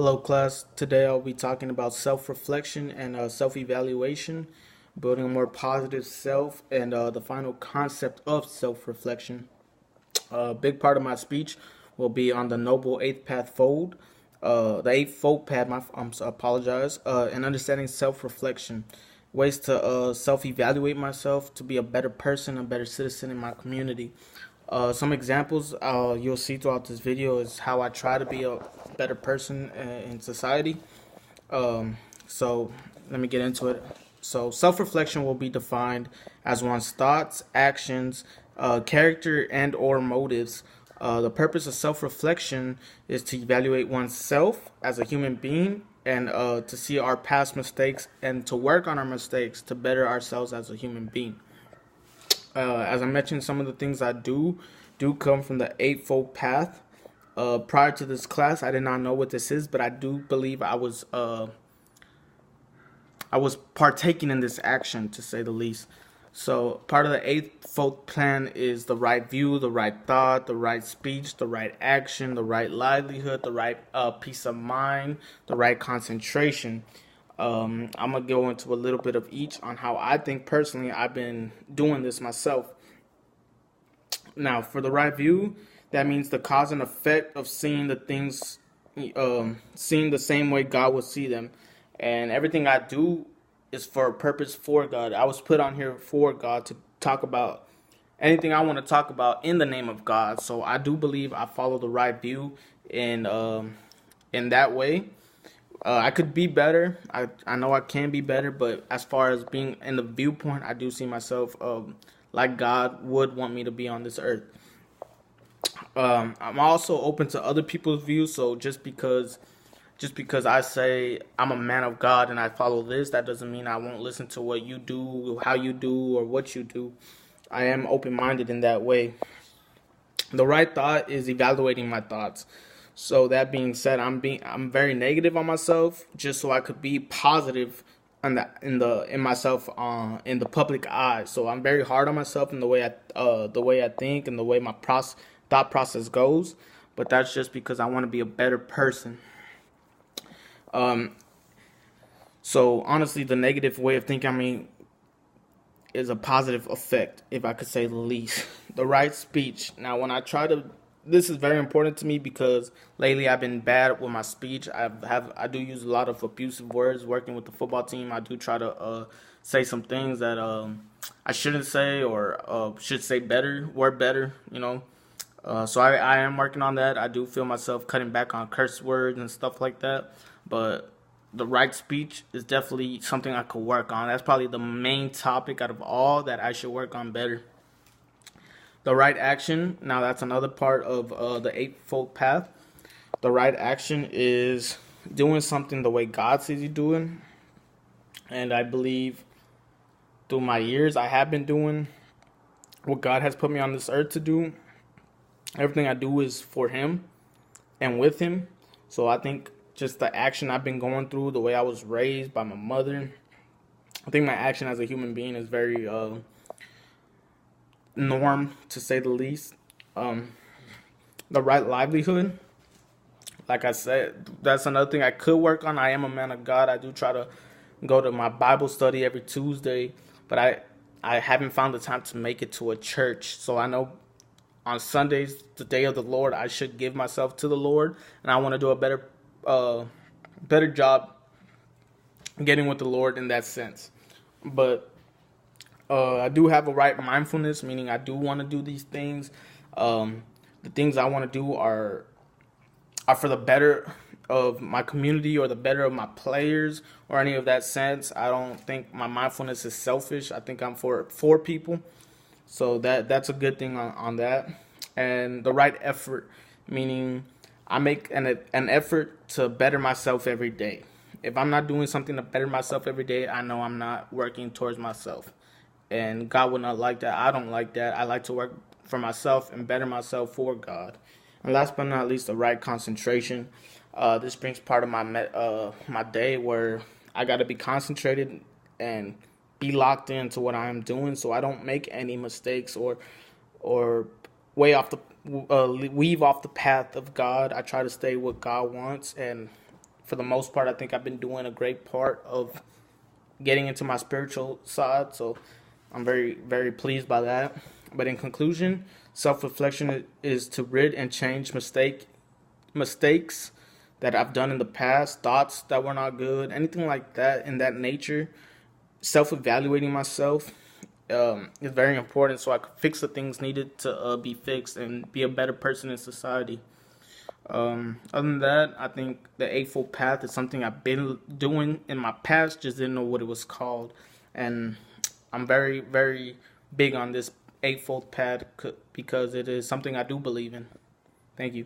Hello, class. Today I'll be talking about self-reflection and self-evaluation, building a more positive self, and the final concept of self-reflection. A big part of my speech will be on the Noble Eighth Path Fold, the Eighth Fold Path. Apologize. And understanding self-reflection, ways to self-evaluate myself to be a better person, a better citizen in my community. Some examples you'll see throughout this video is how I try to be a better person in society. So let me get into it. So self-reflection will be defined as one's thoughts, actions, character, and or motives. The purpose of self-reflection is to evaluate oneself as a human being and to see our past mistakes and to work on our mistakes to better ourselves as a human being. As I mentioned, some of the things I do come from the Eightfold Path. Prior to this class, I did not know what this is, but I do believe I was partaking in this action, to say the least. So part of the Eightfold Plan is the right view, the right thought, the right speech, the right action, the right livelihood, the right peace of mind, the right concentration. I'm going to go into a little bit of each on how I think personally I've been doing this myself. Now, for the right view, that means the cause and effect of seeing the things, seeing the same way God would see them. And everything I do is for a purpose for God. I was put on here for God to talk about anything I want to talk about in the name of God. So I do believe I follow the right view in that way. I could be better. I know I can be better, but as far as being in the viewpoint, I do see myself like God would want me to be on this earth. I'm also open to other people's views. So just because I say I'm a man of God and I follow this, that doesn't mean I won't listen to what you do, how you do, or what you do. I am open-minded in that way. The right thought is evaluating my thoughts. So that being said, I'm very negative on myself just so I could be positive in myself in the public eye. So I'm very hard on myself in the way I think and the way my thought process goes. But that's just because I want to be a better person. So honestly, the negative way of thinking, is a positive effect, if I could say the least. The right speech. Now, when I try to, this is very important to me because lately I've been bad with my speech. I do use a lot of abusive words working with the football team. I do try to say some things that I shouldn't say or should say better, word better, So I am working on that. I do feel myself cutting back on curse words and stuff like that. But the right speech is definitely something I could work on. That's probably the main topic out of all that I should work on better. The right action, now that's another part of the Eightfold Path. The right action is doing something the way God sees you doing. And I believe through my years, I have been doing what God has put me on this earth to do. Everything I do is for Him and with Him. So I think just the action I've been going through, the way I was raised by my mother, I think my action as a human being is very norm, to say the least. The right livelihood, like I said, that's another thing I could work on. I am a man of God. I do try to go to my Bible study every Tuesday, but I haven't found the time to make it to a church. So I know on Sundays, the day of the Lord, I should give myself to the Lord, and I want to do a better job getting with the Lord in that sense. But I do have a right mindfulness, meaning I do want to do these things. The things I want to do are for the better of my community or the better of my players or any of that sense. I don't think my mindfulness is selfish. I think I'm for people. So that's a good thing on that. And the right effort, meaning I make an effort to better myself every day. If I'm not doing something to better myself every day, I know I'm not working towards myself. And God would not like that. I don't like that. I like to work for myself and better myself for God. And last but not least, the right concentration. This brings part of my day where I got to be concentrated and be locked into what I am doing, so I don't make any mistakes or weave off the path of God. I try to stay what God wants, and for the most part, I think I've been doing a great part of getting into my spiritual side. So I'm very, very pleased by that. But in conclusion, self-reflection is to rid and change mistakes that I've done in the past, thoughts that were not good, anything like that in that nature. Self-evaluating myself is very important so I could fix the things needed to be fixed and be a better person in society. Other than that, I think the Eightfold Path is something I've been doing in my past, just didn't know what it was called. And I'm very, very big on this Eightfold Path because it is something I do believe in. Thank you.